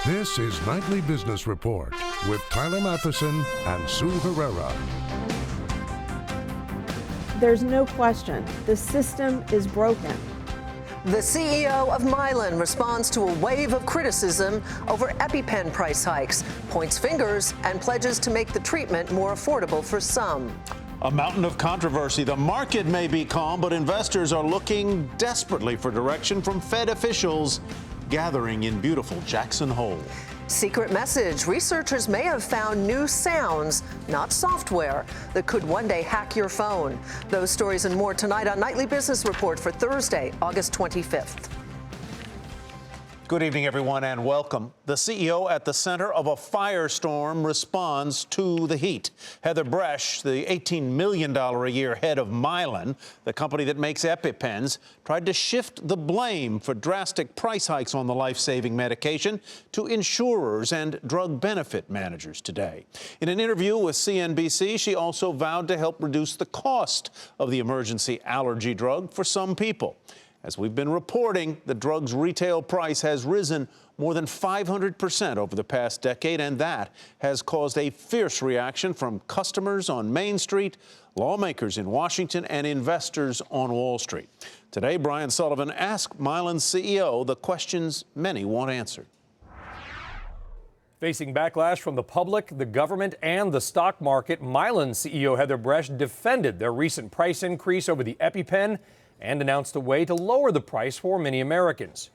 This is Nightly Business Report with Tyler Matheson and Sue Herrera. There's no question, the system is broken. The CEO of Mylan responds to a wave of criticism over EpiPen price hikes, points fingers, and pledges to make the treatment more affordable for some. A mountain of controversy. The market may be calm, but investors are looking desperately for direction from Fed officials gathering in beautiful Jackson Hole. Secret message. Researchers may have found new sounds, not software, that could one day hack your phone. Those stories and more tonight on Nightly Business Report for Thursday, August 25th. Good evening, everyone, and welcome. The CEO at the center of a firestorm responds to the heat. Heather Bresch, the $18 million a year head of Mylan, the company that makes EpiPens, tried to shift the blame for drastic price hikes on the life-saving medication to insurers and drug benefit managers today. In an interview with CNBC, she also vowed to help reduce the cost of the emergency allergy drug for some people. As we've been reporting, the drug's retail price has risen more than 500% over the past decade, and that has caused a fierce reaction from customers on Main Street, lawmakers in Washington, and investors on Wall Street. Today, Brian Sullivan asked Mylan CEO the questions many want answered. Facing backlash from the public, the government, and the stock market, Mylan CEO Heather Bresch defended their recent price increase over the EpiPen and announced a way to lower the price for many Americans.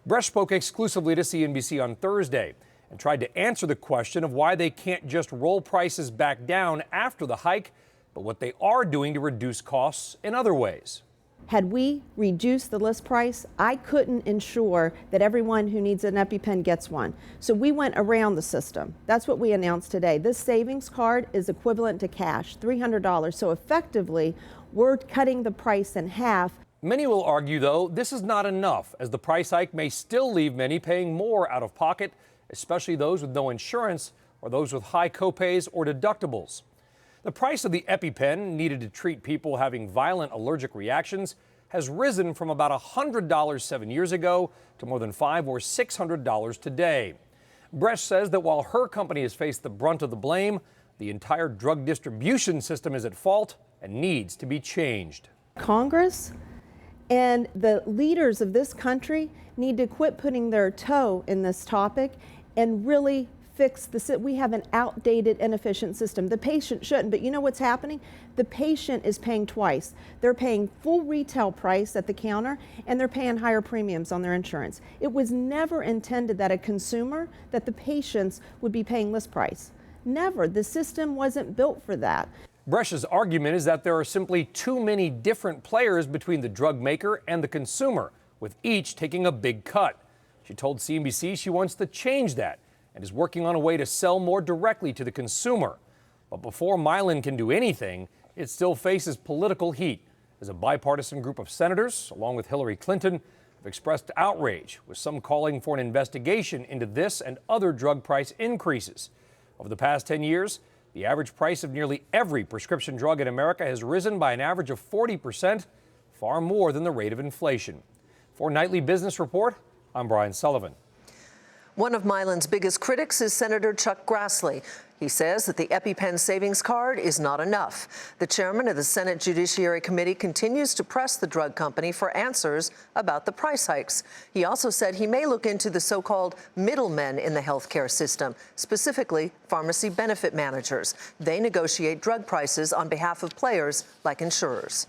Bresch spoke exclusively to CNBC on Thursday and tried to answer the question of why they can't just roll prices back down after the hike, but what they are doing to reduce costs in other ways. Had we reduced the list price, I couldn't ensure that everyone who needs an EpiPen gets one. So we went around the system. That's what we announced today. This savings card is equivalent to cash, $300. So effectively, we're cutting the price in half. Many will argue, though, this is not enough, as the price hike may still leave many paying more out of pocket, especially those with no insurance or those with high copays or deductibles. The price of the EpiPen needed to treat people having violent allergic reactions has risen from about $100 7 years ago to more than $500 or $600 today. Bresch says that while her company has faced the brunt of the blame, the entire drug distribution system is at fault and needs to be changed. Congress and the leaders of this country need to quit putting their toe in this topic and really fix this. We have an outdated, inefficient system. The patient shouldn't, but you know what's happening? The patient is paying twice. They're paying full retail price at the counter, and they're paying higher premiums on their insurance. It was never intended that that the patients would be paying list price. Never. The system wasn't built for that. Bresch's argument is that there are simply too many different players between the drug maker and the consumer, with each taking a big cut. She told CNBC she wants to change that and is working on a way to sell more directly to the consumer. But before Mylan can do anything, it still faces political heat, as a bipartisan group of senators, along with Hillary Clinton, have expressed outrage, with some calling for an investigation into this and other drug price increases. Over the past 10 years, the average price of nearly every prescription drug in America has risen by an average of 40%, far more than the rate of inflation. For Nightly Business Report, I'm Brian Sullivan. One of Mylan's biggest critics is Senator Chuck Grassley. He says that the EpiPen savings card is not enough. The chairman of the Senate Judiciary Committee continues to press the drug company for answers about the price hikes. He also said he may look into the so-called middlemen in the healthcare system, specifically pharmacy benefit managers. They negotiate drug prices on behalf of players like insurers.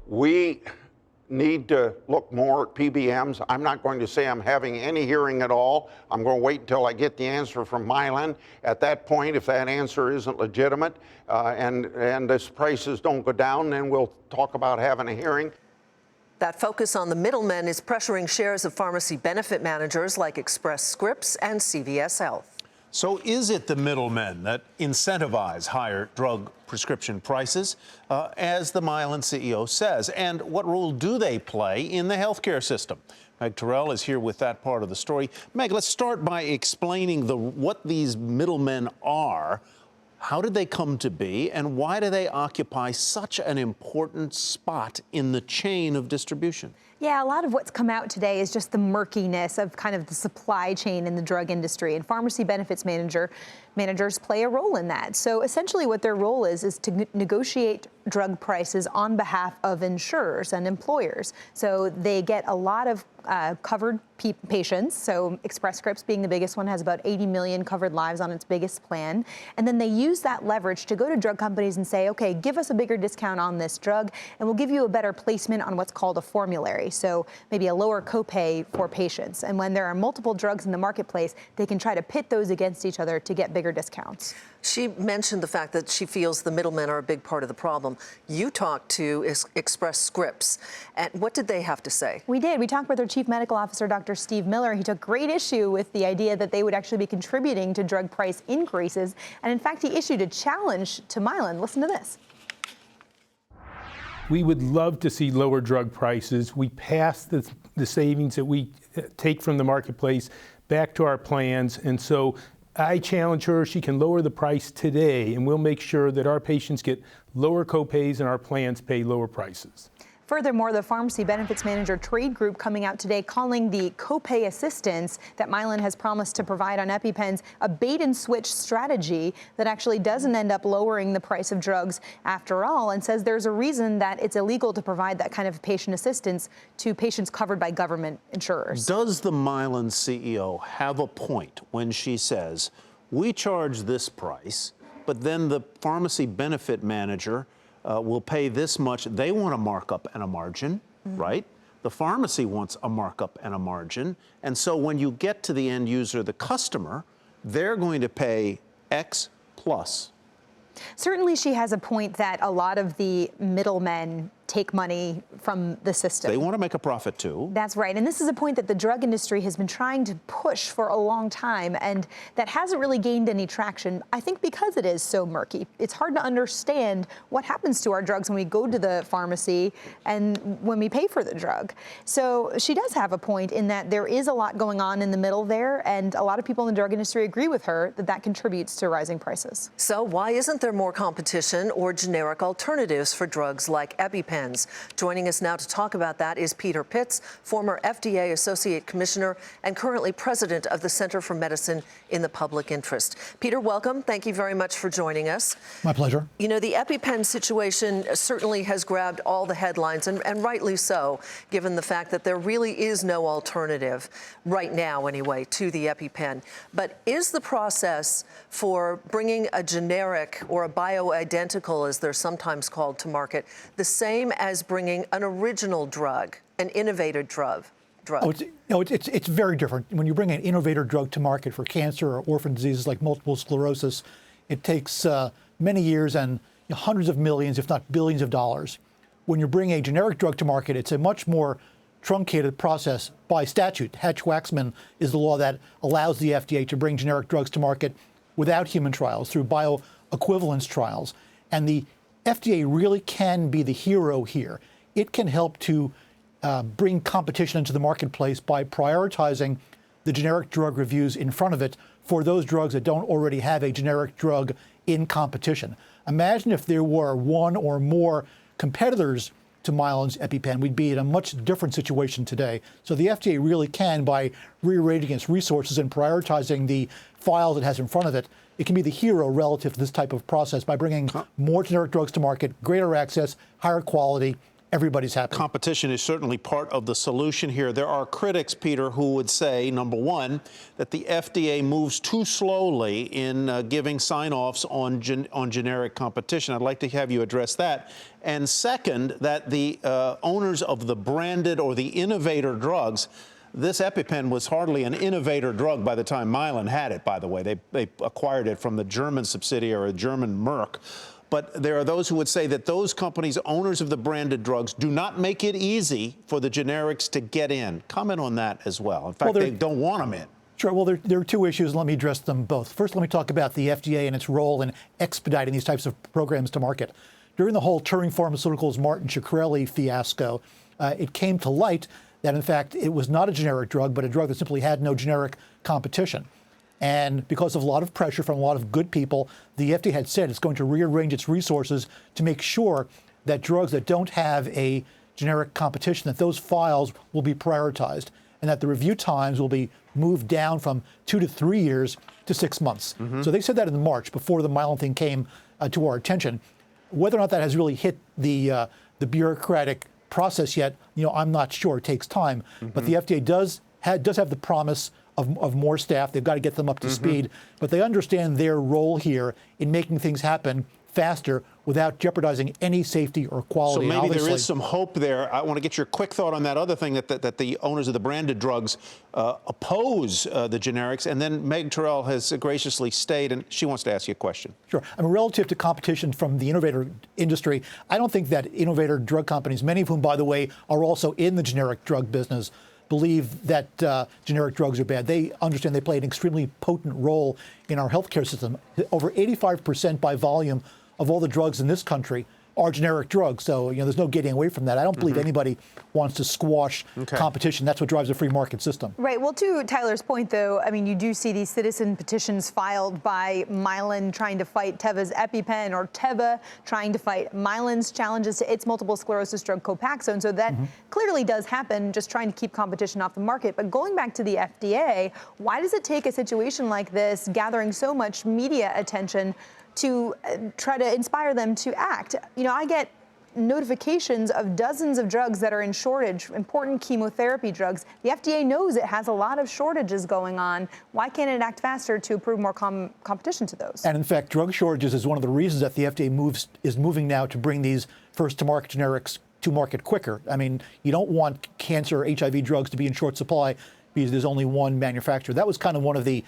We need to look more at PBMs. I'm not going to say I'm having any hearing at all. I'm going to wait until I get the answer from Mylan. At that point, if that answer isn't legitimate and the prices don't go down, then we'll talk about having a hearing. That focus on the middlemen is pressuring shares of pharmacy benefit managers like Express Scripts and CVS Health. So is it the middlemen that incentivize higher drug prescription prices, as the Mylan CEO says? And what role do they play in the healthcare system? Meg Terrell is here with that part of the story. Meg, let's start by explaining what these middlemen are. How did they come to be, and why do they occupy such an important spot in the chain of distribution? Yeah, a lot of what's come out today is just the murkiness of kind of the supply chain in the drug industry, and pharmacy benefits managers play a role in that. So essentially what their role is to negotiate drug prices on behalf of insurers and employers. So they get a lot of covered patients. So Express Scripts, being the biggest one, has about 80 million covered lives on its biggest plan. And then they use that leverage to go to drug companies and say, okay, give us a bigger discount on this drug, and we'll give you a better placement on what's called a formulary. So maybe a lower copay for patients. And when there are multiple drugs in the marketplace, they can try to pit those against each other to get bigger discounts. She mentioned the fact that she feels the middlemen are a big part of the problem. You talked to Express Scripts, and what did they have to say? We did. We talked with their Chief Medical Officer, Dr. Steve Miller. He took great issue with the idea that they would actually be contributing to drug price increases. And in fact, he issued a challenge to Mylan. Listen to this. We would love to see lower drug prices. We pass the savings that we take from the marketplace back to our plans. And so I challenge her. She can lower the price today, and we'll make sure that our patients get lower copays and our plans pay lower prices. Furthermore, the Pharmacy Benefits Manager Trade Group coming out today calling the copay assistance that Mylan has promised to provide on EpiPens a bait-and-switch strategy that actually doesn't end up lowering the price of drugs after all, and says there's a reason that it's illegal to provide that kind of patient assistance to patients covered by government insurers. Does the Mylan CEO have a point when she says, we charge this price, but then the pharmacy benefit manager will pay this much? They want a markup and a margin, right? The pharmacy wants a markup and a margin. And so when you get to the end user, the customer, they're going to pay X plus. Certainly she has a point that a lot of the middlemen take money from the system. They want to make a profit too. That's right. And this is a point that the drug industry has been trying to push for a long time, and that hasn't really gained any traction, I think because it is so murky. It's hard to understand what happens to our drugs when we go to the pharmacy and when we pay for the drug. So she does have a point in that there is a lot going on in the middle there, and a lot of people in the drug industry agree with her that that contributes to rising prices. So why isn't there more competition or generic alternatives for drugs like EpiPen? Joining us now to talk about that is Peter Pitts, former FDA Associate Commissioner and currently President of the Center for Medicine in the Public Interest. Peter, welcome. Thank you very much for joining us. My pleasure. You know, the EpiPen situation certainly has grabbed all the headlines, and rightly so, given the fact that there really is no alternative right now, anyway, to the EpiPen. But is the process for bringing a generic or a bioidentical, as they're sometimes called, to market the same as bringing an original drug, an innovator drug? Oh, it's very different. When you bring an innovator drug to market for cancer or orphan diseases like multiple sclerosis, it takes many years and hundreds of millions, if not billions of dollars. When you bring a generic drug to market, it's a much more truncated process by statute. Hatch-Waxman is the law that allows the FDA to bring generic drugs to market without human trials, through bioequivalence trials. And the FDA really can be the hero here. It can help to bring competition into the marketplace by prioritizing the generic drug reviews in front of it for those drugs that don't already have a generic drug in competition. Imagine if there were one or more competitors to Mylan's EpiPen, we'd be in a much different situation today. So the FDA really can, by rearranging its resources and prioritizing the files it has in front of it, it can be the hero relative to this type of process by bringing more generic drugs to market, greater access, higher quality. Everybody's happy. Competition is certainly part of the solution here. There are critics, Peter, who would say, number one, that the FDA moves too slowly in giving sign-offs on generic competition. I'd like to have you address that. And second, that the owners of the branded or the innovator drugs, this EpiPen was hardly an innovator drug by the time Mylan had it, by the way. They acquired it from the German subsidiary, German Merck. But there are those who would say that those companies, owners of the branded drugs, do not make it easy for the generics to get in. Comment on that as well. In fact, they don't want them in. Sure. Well, there are two issues. Let me address them both. First, let me talk about the FDA and its role in expediting these types of programs to market. During the whole Turing Pharmaceuticals Martin Shkreli fiasco, it came to light that, in fact, it was not a generic drug, but a drug that simply had no generic competition. And because of a lot of pressure from a lot of good people, the FDA had said it's going to rearrange its resources to make sure that drugs that don't have a generic competition, that those files will be prioritized and that the review times will be moved down from 2 to 3 years to 6 months. So they said that in March before the Mylan thing came to our attention. Whether or not that has really hit the bureaucratic process yet, I'm not sure. It takes time. But the FDA does have the promise of more staff. They've got to get them up to speed. But they understand their role here in making things happen faster without jeopardizing any safety or quality. So maybe there is some hope there. I want to get your quick thought on that other thing that the owners of the branded drugs oppose the generics. And then Meg Terrell has graciously stayed, and she wants to ask you a question. Sure. I mean, relative to competition from the innovator industry, I don't think that innovator drug companies, many of whom, by the way, are also in the generic drug business, believe that generic drugs are bad. They understand they play an extremely potent role in our healthcare system. Over 85% by volume of all the drugs in this country are generic drugs. So, there's no getting away from that. I don't believe anybody wants to squash competition. That's what drives a free market system. Right. Well, to Tyler's point, though, I mean, you do see these citizen petitions filed by Mylan trying to fight Teva's EpiPen, or Teva trying to fight Mylan's challenges to its multiple sclerosis drug Copaxone. So that clearly does happen, just trying to keep competition off the market. But going back to the FDA, why does it take a situation like this, gathering so much media attention, to try to inspire them to act? I get notifications of dozens of drugs that are in shortage, important chemotherapy drugs. The FDA knows it has a lot of shortages going on. Why can't it act faster to approve more competition to those? And in fact, drug shortages is one of the reasons that the FDA is moving now to bring these first-to-market generics to market quicker. I mean, you don't want cancer or HIV drugs to be in short supply because there's only one manufacturer. That was kind of one of the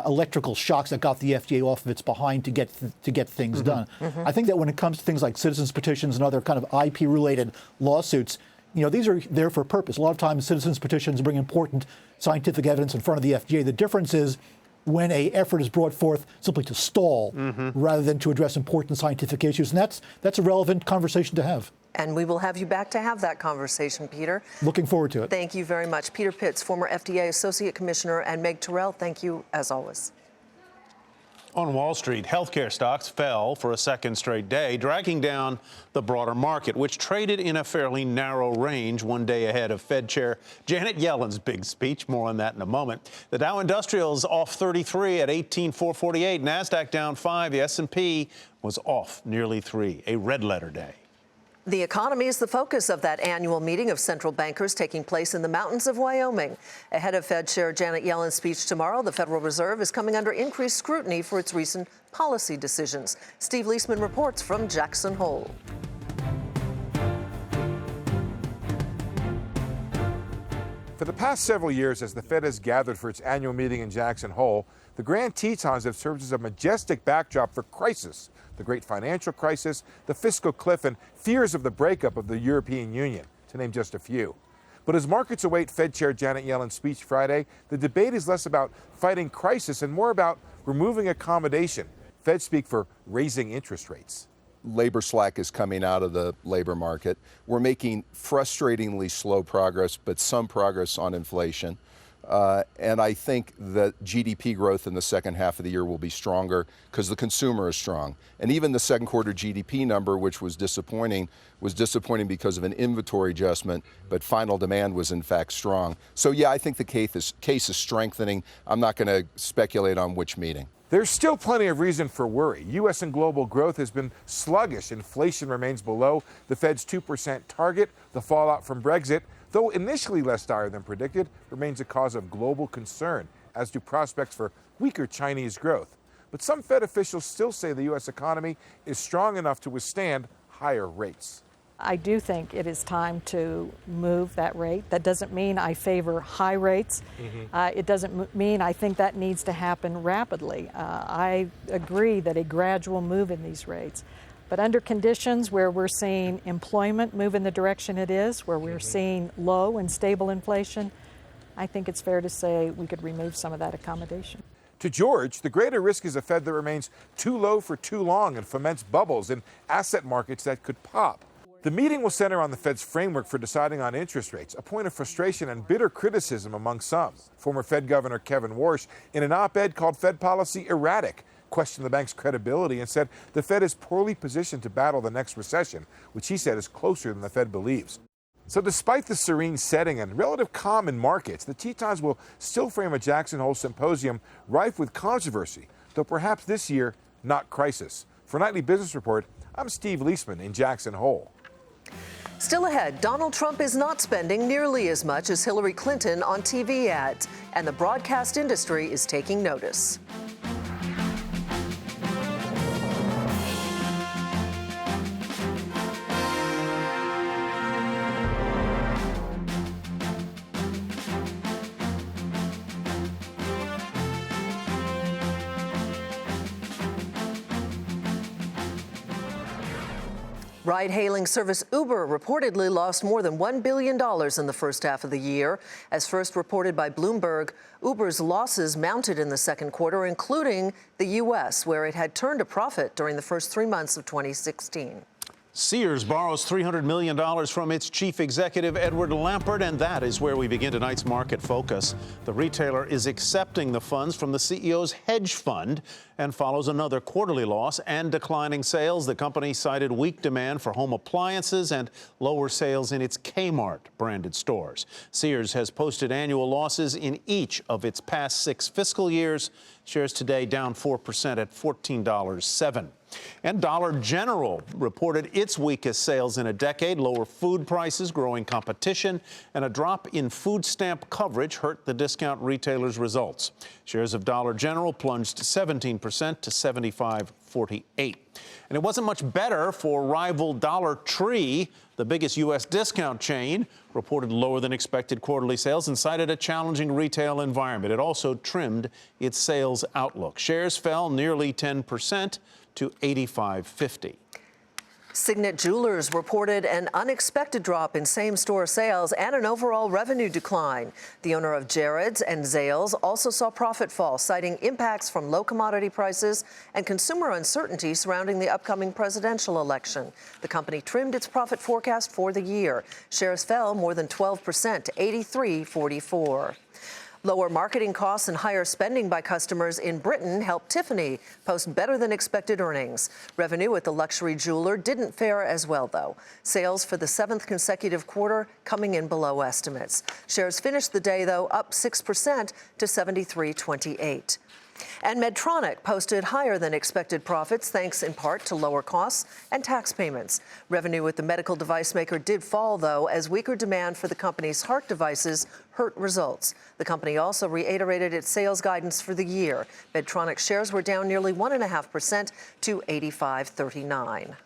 electrical shocks that got the FDA off of its behind to get things done. I think that when it comes to things like citizens petitions and other kind of IP-related lawsuits, these are there for a purpose. A lot of times citizens petitions bring important scientific evidence in front of the FDA. The difference is when an effort is brought forth simply to stall rather than to address important scientific issues. And that's a relevant conversation to have. And we will have you back to have that conversation, Peter. Looking forward to it. Thank you very much. Peter Pitts, former FDA Associate Commissioner, and Meg Terrell, thank you as always. On Wall Street, healthcare stocks fell for a second straight day, dragging down the broader market, which traded in a fairly narrow range one day ahead of Fed Chair Janet Yellen's big speech. More on that in a moment. The Dow Industrials off 33 at 18,448. NASDAQ down 5. The S&P was off nearly 3. A red letter day. The economy is the focus of that annual meeting of central bankers taking place in the mountains of Wyoming. Ahead of Fed Chair Janet Yellen's speech tomorrow, the Federal Reserve is coming under increased scrutiny for its recent policy decisions. Steve Leisman reports from Jackson Hole. For the past several years, as the Fed has gathered for its annual meeting in Jackson Hole, the Grand Tetons have served as a majestic backdrop for crisis. The great financial crisis, the fiscal cliff, and fears of the breakup of the European Union, to name just a few. But as markets await Fed Chair Janet Yellen's speech Friday, the debate is less about fighting crisis and more about removing accommodation. Fed speak for raising interest rates. Labor slack is coming out of the labor market. We're making frustratingly slow progress, but some progress on inflation. And I think that GDP growth in the second half of the year will be stronger because the consumer is strong. And even the second quarter GDP number, which was disappointing because of an inventory adjustment, but final demand was in fact strong. So yeah, I think the case is strengthening. I'm not going to speculate on which meeting. There's still plenty of reason for worry. U.S. and global growth has been sluggish. Inflation remains below the Fed's 2% target. The fallout from Brexit, though initially less dire than predicted, remains a cause of global concern, as do prospects for weaker Chinese growth. But some Fed officials still say the U.S. economy is strong enough to withstand higher rates. I do think it is time to move that rate. That doesn't mean I favor high rates. It doesn't mean I think that needs to happen rapidly. I agree that a gradual move in these rates. But under conditions where we're seeing employment move in the direction it is, where we're seeing low and stable inflation, I think it's fair to say we could remove some of that accommodation. To George, the greater risk is a Fed that remains too low for too long and foments bubbles in asset markets that could pop. The meeting will center on the Fed's framework for deciding on interest rates, a point of frustration and bitter criticism among some. Former Fed Governor Kevin Warsh, in an op-ed called Fed policy erratic, questioned the bank's credibility and said the Fed is poorly positioned to battle the next recession, which he said is closer than the Fed believes. So despite the serene setting and relative calm in markets, the Tetons will still frame a Jackson Hole symposium rife with controversy, though perhaps this year, not crisis. For Nightly Business Report, I'm Steve Leisman in Jackson Hole. Still ahead, Donald Trump is not spending nearly as much as Hillary Clinton on TV ads, and the broadcast industry is taking notice. Ride-hailing service Uber reportedly lost more than $1 billion in the first half of the year. As first reported by Bloomberg, Uber's losses mounted in the second quarter, including the U.S., where it had turned a profit during the first 3 months of 2016. Sears borrows $300 million from its chief executive, Edward Lampert, and that is where we begin tonight's market focus. The retailer is accepting the funds from the CEO's hedge fund and follows another quarterly loss and declining sales. The company cited weak demand for home appliances and lower sales in its Kmart branded stores. Sears has posted annual losses in each of its past 6 fiscal years. Shares today down 4% at $14.07. And Dollar General reported its weakest sales in a decade. Lower food prices, growing competition, and a drop in food stamp coverage hurt the discount retailer's results. Shares of Dollar General plunged 17% to $75.48. And it wasn't much better for rival Dollar Tree. The biggest U.S. discount chain reported lower than expected quarterly sales and cited a challenging retail environment. It also trimmed its sales outlook. Shares fell nearly 10% to $85.50. Signet Jewelers reported an unexpected drop in same-store sales and an overall revenue decline. The owner of Jared's and Zales also saw profit fall, citing impacts from low commodity prices and consumer uncertainty surrounding the upcoming presidential election. The company trimmed its profit forecast for the year. Shares fell more than 12% to $83.44. Lower marketing costs and higher spending by customers in Britain helped Tiffany post better than expected earnings. Revenue at the luxury jeweler didn't fare as well, though. Sales for the 7th consecutive quarter coming in below estimates. Shares finished the day, though, up 6% to $73.28. And Medtronic posted higher than expected profits thanks in part to lower costs and tax payments. Revenue with the medical device maker did fall, though, as weaker demand for the company's heart devices hurt results. The company also reiterated its sales guidance for the year. Medtronic shares were down nearly 1.5% to $85.39.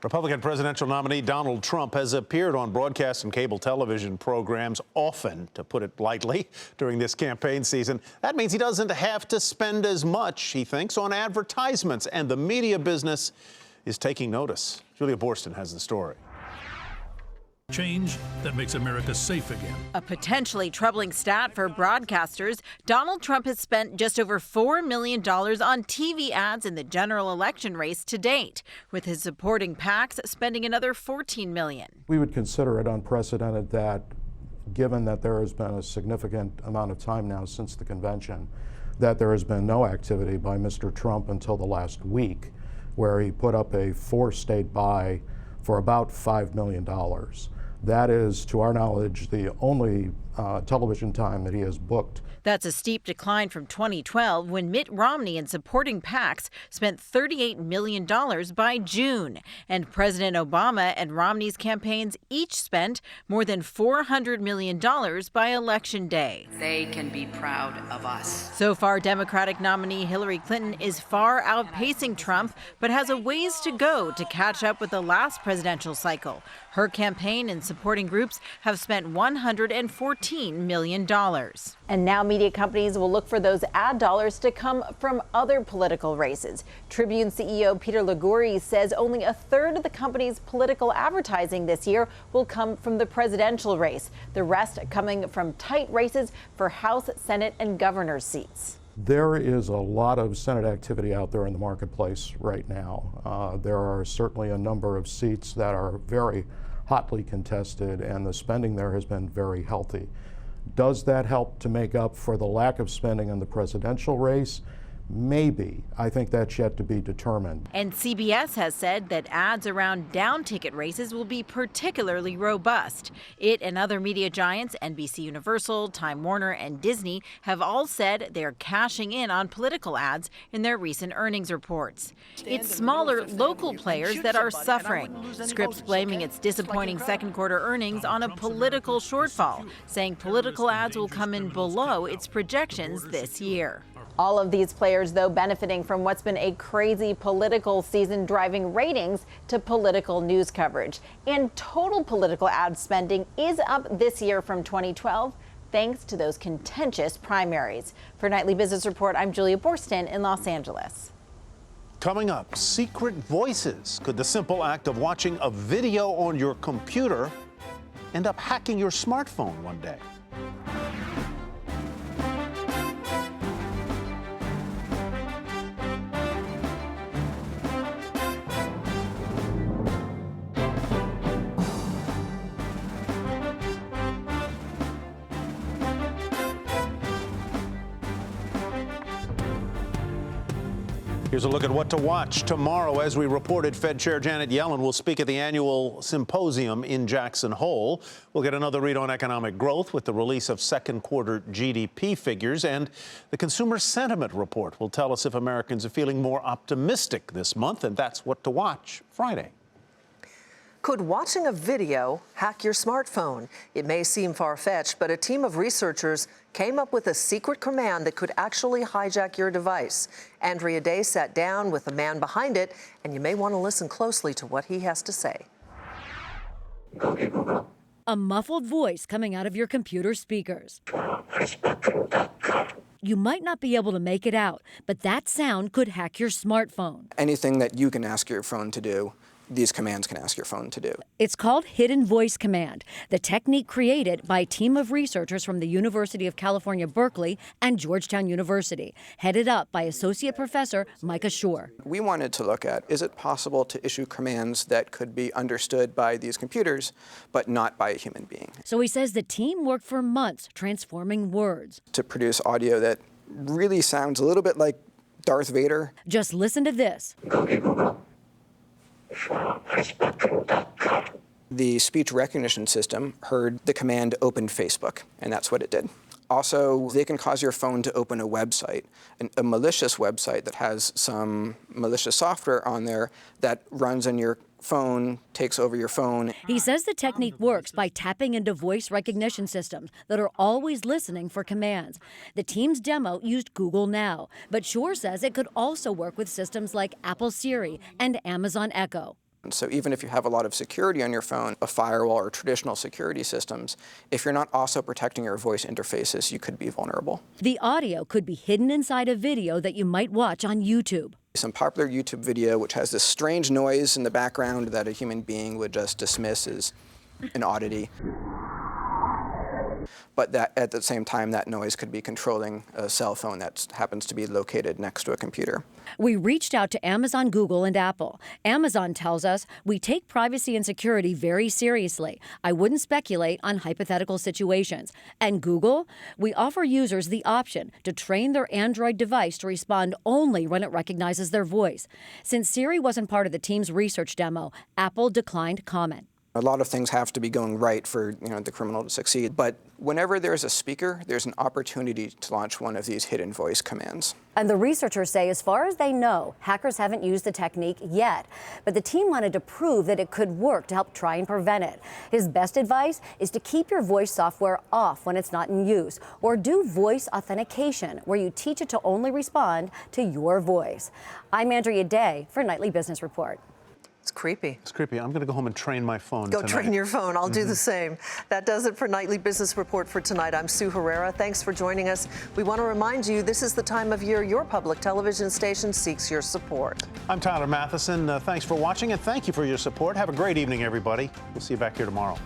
Republican presidential nominee Donald Trump has appeared on broadcast and cable television programs often, to put it lightly, during this campaign season. That means he doesn't have to spend as much, he thinks, on advertisements, and the media business is taking notice. Julia Borston has the story. Change that makes America safe again. A potentially troubling stat for broadcasters. Donald Trump has spent just over $4 million on TV ads in the general election race to date, with his supporting PACs spending another $14 million. We would consider it unprecedented that, given that there has been a significant amount of time now since the convention, that there has been no activity by Mr. Trump until the last week, where he put up a 4-state buy for about $5 million. That is, to our knowledge, the only television time that he has booked. That's a steep decline from 2012, when Mitt Romney and supporting PACs spent $38 million by June. And President Obama and Romney's campaigns each spent more than $400 million by Election Day. They can be proud of us. So far, Democratic nominee Hillary Clinton is far outpacing Trump, but has a ways to go to catch up with the last presidential cycle. Her campaign and supporting groups have spent $114 million. And now media companies will look for those ad dollars to come from other political races. Tribune CEO Peter Liguri says only a third of the company's political advertising this year will come from the presidential race. The rest coming from tight races for House, Senate, and governor's seats. There is a lot of Senate activity out there in the marketplace right now. There are certainly a number of seats that are very hotly contested, and the spending there has been very healthy. Does that help to make up for the lack of spending in the presidential race? Maybe. I think that's yet to be determined. And CBS has said that ads around down-ticket races will be particularly robust. It and other media giants, NBC Universal, Time Warner, and Disney, have all said they're cashing in on political ads in their recent earnings reports. It's smaller, local players that are suffering. Scripps blaming its disappointing second quarter earnings on a political shortfall, saying political ads will come in below its projections this year. All of these players, though, benefiting from what's been a crazy political season, driving ratings to political news coverage. And total political ad spending is up this year from 2012, thanks to those contentious primaries. For Nightly Business Report, I'm Julia Borston in Los Angeles. Coming up, secret voices. Could the simple act of watching a video on your computer end up hacking your smartphone one day? Here's a look at what to watch tomorrow. As we reported, Fed Chair Janet Yellen will speak at the annual symposium in Jackson Hole. We'll get another read on economic growth with the release of second quarter GDP figures, and the consumer sentiment report will tell us if Americans are feeling more optimistic this month, and that's what to watch Friday. Could watching a video hack your smartphone? It may seem far-fetched, but a team of researchers came up with a secret command that could actually hijack your device. Andrea Day sat down with the man behind it, and you may want to listen closely to what he has to say. A muffled voice coming out of your computer speakers. You might not be able to make it out, but that sound could hack your smartphone. Anything that you can ask your phone to do, these commands can ask your phone to do. It's called Hidden Voice Command, the technique created by a team of researchers from the University of California, Berkeley and Georgetown University, headed up by Associate Professor Micah Shore. We wanted to look at, is it possible to issue commands that could be understood by these computers, but not by a human being? So he says the team worked for months transforming words to produce audio that really sounds a little bit like Darth Vader. Just listen to this. The speech recognition system heard the command open Facebook, and that's what it did. Also, they can cause your phone to open a website, a malicious website that has some malicious software on there that runs on your phone, takes over your phone. He says the technique works by tapping into voice recognition systems that are always listening for commands. The team's demo used Google Now, but Shore says it could also work with systems like Apple Siri and Amazon Echo. So even if you have a lot of security on your phone, a firewall or traditional security systems, if you're not also protecting your voice interfaces, you could be vulnerable. The audio could be hidden inside a video that you might watch on YouTube. Some popular YouTube video which has this strange noise in the background that a human being would just dismiss as an oddity. But that at the same time, that noise could be controlling a cell phone that happens to be located next to a computer. We reached out to Amazon, Google, and Apple. Amazon tells us, we take privacy and security very seriously. I wouldn't speculate on hypothetical situations. And Google, we offer users the option to train their Android device to respond only when it recognizes their voice. Since Siri wasn't part of the team's research demo, Apple declined comment. A lot of things have to be going right for the criminal to succeed. But whenever there's a speaker, there's an opportunity to launch one of these hidden voice commands. And the researchers say, as far as they know, hackers haven't used the technique yet. But the team wanted to prove that it could work to help try and prevent it. His best advice is to keep your voice software off when it's not in use, or do voice authentication, where you teach it to only respond to your voice. I'm Andrea Day for Nightly Business Report. It's creepy. It's creepy. I'm going to go home and train my phone Go tonight. train your phone. I'll do the same. That does it for Nightly Business Report for tonight. I'm Sue Herrera. Thanks for joining us. We want to remind you this is the time of year your public television station seeks your support. I'm Tyler Matheson. Thanks for watching, and thank you for your support. Have a great evening, everybody. We'll see you back here tomorrow.